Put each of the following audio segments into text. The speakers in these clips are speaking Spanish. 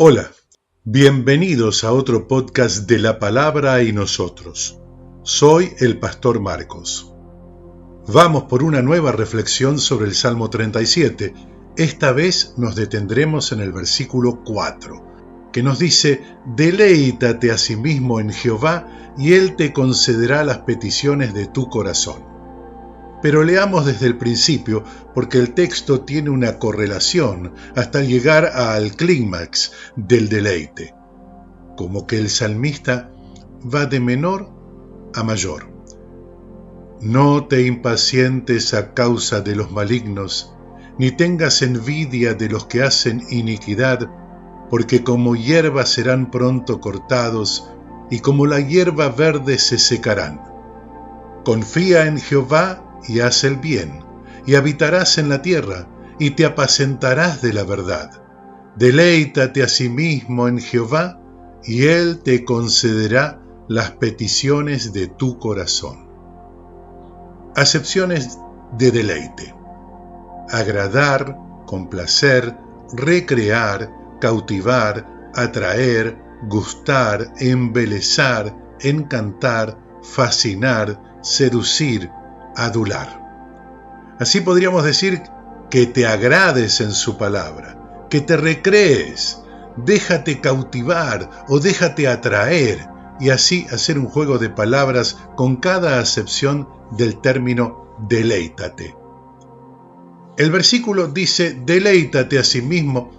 Hola, bienvenidos a otro podcast de La Palabra y Nosotros. Soy el Pastor Marcos. Vamos por una nueva reflexión sobre el Salmo 37. Esta vez nos detendremos en el versículo 4, que nos dice: «Deleítate a sí mismo en Jehová, y Él te concederá las peticiones de tu corazón». Pero leamos desde el principio, porque el texto tiene una correlación hasta llegar al clímax del deleite. Como que el salmista va de menor a mayor. No te impacientes a causa de los malignos, ni tengas envidia de los que hacen iniquidad, porque como hierba serán pronto cortados, y como la hierba verde se secarán. Confía en Jehová y haz el bien, y habitarás en la tierra, y te apacentarás de la verdad. Deleítate a sí mismo en Jehová, y Él te concederá las peticiones de tu corazón. Acepciones de deleite: agradar, complacer, recrear, cautivar, atraer, gustar, embelezar, encantar, fascinar, seducir, adular. Así podríamos decir que te agrades en su palabra, que te recrees, déjate cautivar o déjate atraer, y así hacer un juego de palabras con cada acepción del término deleítate. El versículo dice deleítate a sí mismo.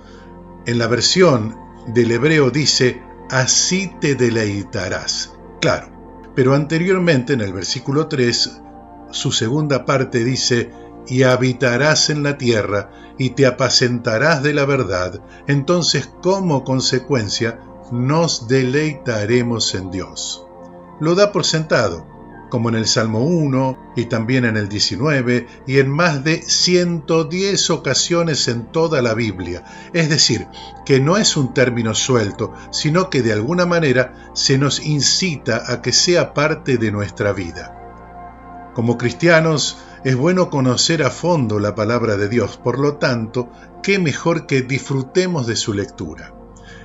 En la versión del hebreo dice así te deleitarás. Claro, pero anteriormente en el versículo 3, su segunda parte dice y habitarás en la tierra y te apacentarás de la verdad. Entonces, como consecuencia, nos deleitaremos en Dios. Lo da por sentado, como en el Salmo 1 y también en el 19 y en más de 110 ocasiones en toda la Biblia. Es decir, que no es un término suelto, sino que de alguna manera se nos incita a que sea parte de nuestra vida. Como cristianos, es bueno conocer a fondo la palabra de Dios, por lo tanto, qué mejor que disfrutemos de su lectura.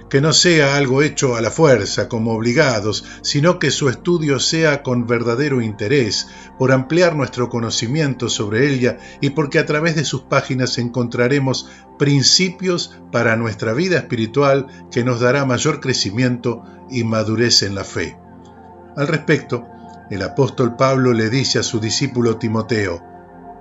Que no sea algo hecho a la fuerza, como obligados, sino que su estudio sea con verdadero interés, por ampliar nuestro conocimiento sobre ella y porque a través de sus páginas encontraremos principios para nuestra vida espiritual que nos dará mayor crecimiento y madurez en la fe. Al respecto, el apóstol Pablo le dice a su discípulo Timoteo: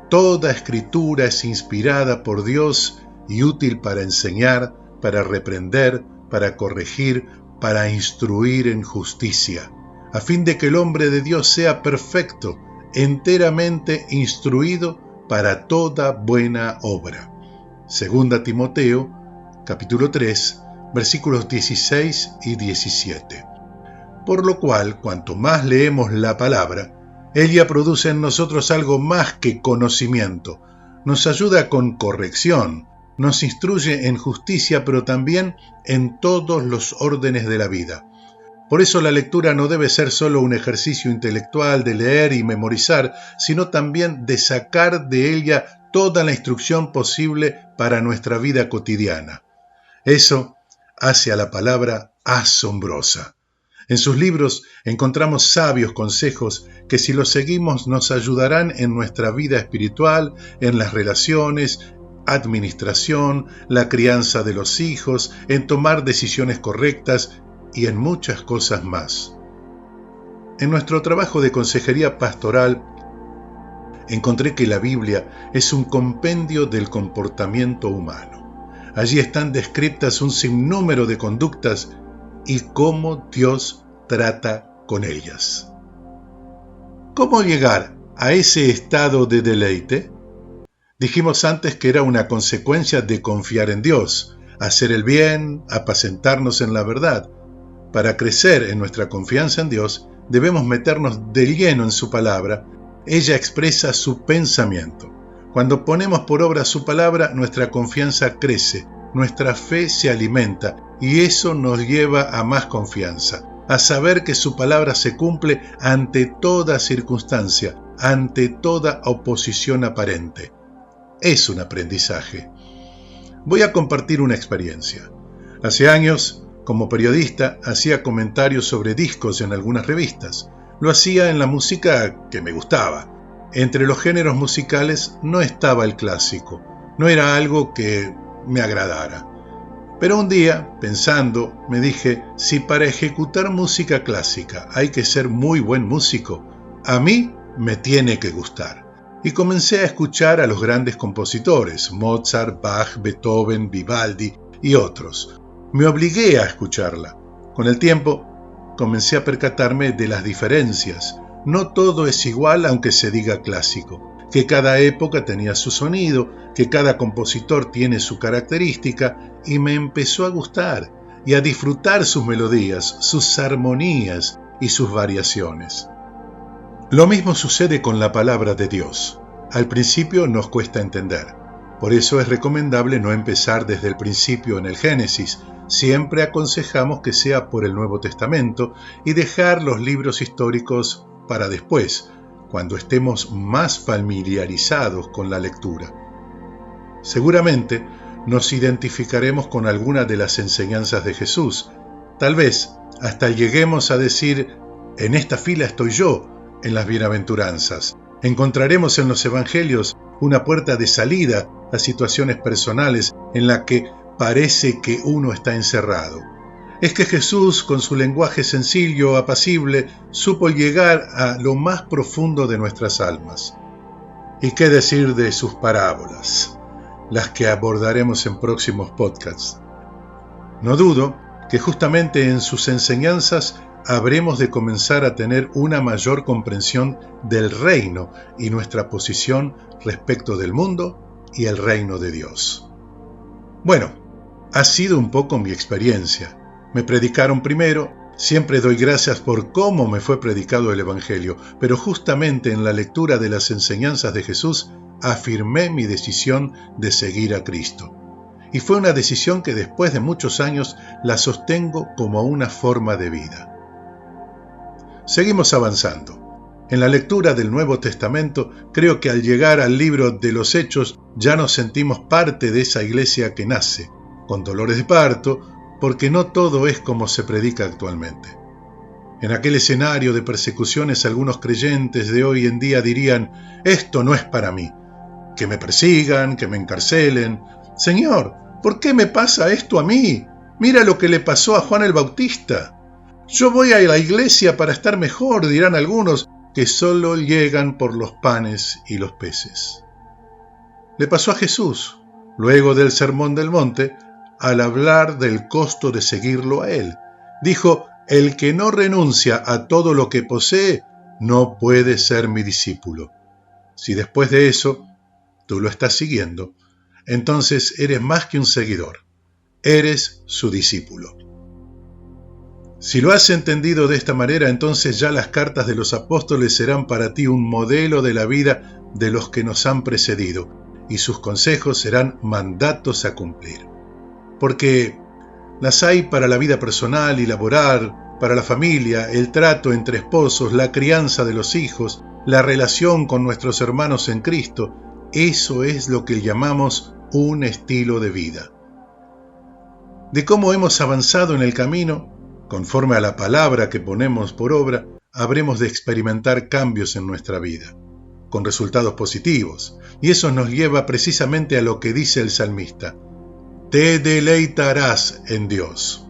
«Toda escritura es inspirada por Dios y útil para enseñar, para reprender, para corregir, para instruir en justicia, a fin de que el hombre de Dios sea perfecto, enteramente instruido para toda buena obra». Segunda Timoteo, capítulo 3, versículos 16 y 17. Por lo cual, cuanto más leemos la palabra, ella produce en nosotros algo más que conocimiento. Nos ayuda con corrección, nos instruye en justicia, pero también en todos los órdenes de la vida. Por eso la lectura no debe ser solo un ejercicio intelectual de leer y memorizar, sino también de sacar de ella toda la instrucción posible para nuestra vida cotidiana. Eso hace a la palabra asombrosa. En sus libros encontramos sabios consejos que, si los seguimos, nos ayudarán en nuestra vida espiritual, en las relaciones, administración, la crianza de los hijos, en tomar decisiones correctas y en muchas cosas más. En nuestro trabajo de consejería pastoral, encontré que la Biblia es un compendio del comportamiento humano. Allí están descritas un sinnúmero de conductas y cómo Dios trata con ellas. ¿Cómo llegar a ese estado de deleite? Dijimos antes que era una consecuencia de confiar en Dios, hacer el bien, apacentarnos en la verdad. Para crecer en nuestra confianza en Dios, debemos meternos de lleno en su palabra. Ella expresa su pensamiento. Cuando ponemos por obra su palabra, nuestra confianza crece, nuestra fe se alimenta, y eso nos lleva a más confianza, a saber que su palabra se cumple ante toda circunstancia, ante toda oposición aparente. Es un aprendizaje. Voy a compartir una experiencia. Hace años, como periodista, hacía comentarios sobre discos en algunas revistas. Lo hacía en la música que me gustaba. Entre los géneros musicales no estaba el clásico. No era algo que me agradara. Pero un día, pensando, me dije, si para ejecutar música clásica hay que ser muy buen músico, a mí me tiene que gustar. Y comencé a escuchar a los grandes compositores, Mozart, Bach, Beethoven, Vivaldi y otros. Me obligué a escucharla. Con el tiempo, comencé a percatarme de las diferencias. No todo es igual aunque se diga clásico, que cada época tenía su sonido, que cada compositor tiene su característica, y me empezó a gustar y a disfrutar sus melodías, sus armonías y sus variaciones. Lo mismo sucede con la palabra de Dios. Al principio nos cuesta entender. Por eso es recomendable no empezar desde el principio en el Génesis. Siempre aconsejamos que sea por el Nuevo Testamento y dejar los libros históricos para después, cuando estemos más familiarizados con la lectura. Seguramente nos identificaremos con alguna de las enseñanzas de Jesús. Tal vez hasta lleguemos a decir, en esta fila estoy yo, en las bienaventuranzas. Encontraremos en los evangelios una puerta de salida a situaciones personales en la que parece que uno está encerrado. Es que Jesús, con su lenguaje sencillo, apacible, supo llegar a lo más profundo de nuestras almas. ¿Y qué decir de sus parábolas, las que abordaremos en próximos podcasts? No dudo que justamente en sus enseñanzas habremos de comenzar a tener una mayor comprensión del reino y nuestra posición respecto del mundo y el reino de Dios. Bueno, ha sido un poco mi experiencia. Me predicaron primero, siempre doy gracias por cómo me fue predicado el Evangelio, pero justamente en la lectura de las enseñanzas de Jesús afirmé mi decisión de seguir a Cristo. Y fue una decisión que después de muchos años la sostengo como una forma de vida. Seguimos avanzando. En la lectura del Nuevo Testamento, creo que al llegar al libro de los Hechos ya nos sentimos parte de esa iglesia que nace, con dolores de parto, porque no todo es como se predica actualmente. En aquel escenario de persecuciones, algunos creyentes de hoy en día dirían, esto no es para mí, que me persigan, que me encarcelen. Señor, ¿por qué me pasa esto a mí? Mira lo que le pasó a Juan el Bautista. Yo voy a la iglesia para estar mejor, dirán algunos, que solo llegan por los panes y los peces. Le pasó a Jesús, luego del Sermón del Monte, al hablar del costo de seguirlo a Él. Dijo, el que no renuncia a todo lo que posee, no puede ser mi discípulo. Si después de eso, tú lo estás siguiendo, entonces eres más que un seguidor, eres su discípulo. Si lo has entendido de esta manera, entonces ya las cartas de los apóstoles serán para ti un modelo de la vida de los que nos han precedido, y sus consejos serán mandatos a cumplir. Porque las hay para la vida personal y laboral, para la familia, el trato entre esposos, la crianza de los hijos, la relación con nuestros hermanos en Cristo. Eso es lo que llamamos un estilo de vida. De cómo hemos avanzado en el camino, conforme a la palabra que ponemos por obra, habremos de experimentar cambios en nuestra vida, con resultados positivos. Y eso nos lleva precisamente a lo que dice el salmista: te deleitarás en Dios.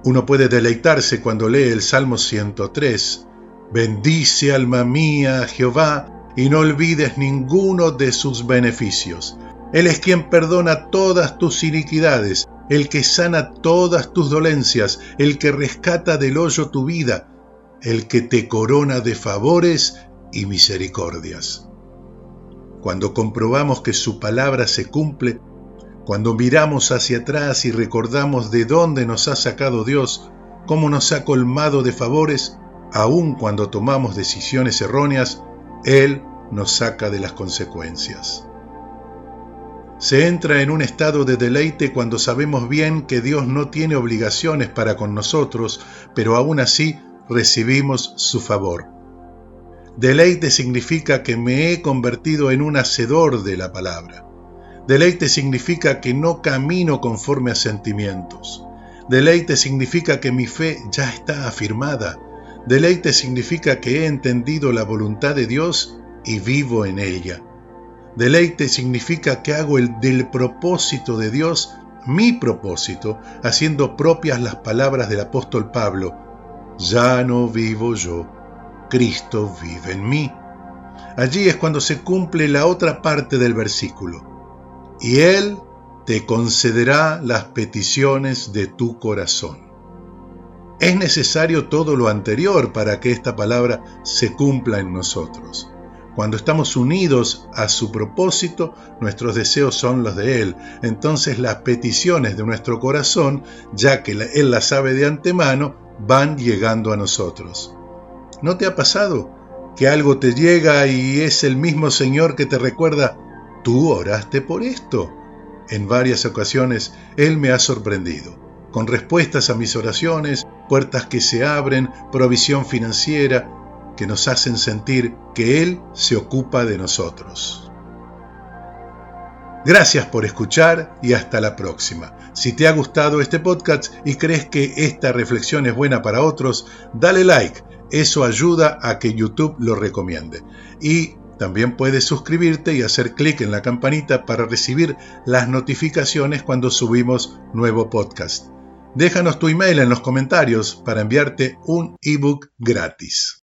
Uno puede deleitarse cuando lee el Salmo 103. Bendice, alma mía, a Jehová, y no olvides ninguno de sus beneficios. Él es quien perdona todas tus iniquidades, el que sana todas tus dolencias, el que rescata del hoyo tu vida, el que te corona de favores y misericordias. Cuando comprobamos que su palabra se cumple, cuando miramos hacia atrás y recordamos de dónde nos ha sacado Dios, cómo nos ha colmado de favores, aun cuando tomamos decisiones erróneas, Él nos saca de las consecuencias. Se entra en un estado de deleite cuando sabemos bien que Dios no tiene obligaciones para con nosotros, pero aún así recibimos su favor. Deleite significa que me he convertido en un hacedor de la palabra. Deleite significa que no camino conforme a sentimientos. Deleite significa que mi fe ya está afirmada. Deleite significa que he entendido la voluntad de Dios y vivo en ella. Deleite significa que hago del propósito de Dios mi propósito, haciendo propias las palabras del apóstol Pablo: ya no vivo yo, Cristo vive en mí. Allí es cuando se cumple la otra parte del versículo: y Él te concederá las peticiones de tu corazón. Es necesario todo lo anterior para que esta palabra se cumpla en nosotros. Cuando estamos unidos a su propósito, nuestros deseos son los de Él. Entonces las peticiones de nuestro corazón, ya que Él las sabe de antemano, van llegando a nosotros. ¿No te ha pasado que algo te llega y es el mismo Señor que te recuerda: tú oraste por esto? En varias ocasiones Él me ha sorprendido, con respuestas a mis oraciones, puertas que se abren, provisión financiera, que nos hacen sentir que Él se ocupa de nosotros. Gracias por escuchar y hasta la próxima. Si te ha gustado este podcast y crees que esta reflexión es buena para otros, dale like. Eso ayuda a que YouTube lo recomiende. Y también puedes suscribirte y hacer clic en la campanita para recibir las notificaciones cuando subimos nuevo podcast. Déjanos tu email en los comentarios para enviarte un ebook gratis.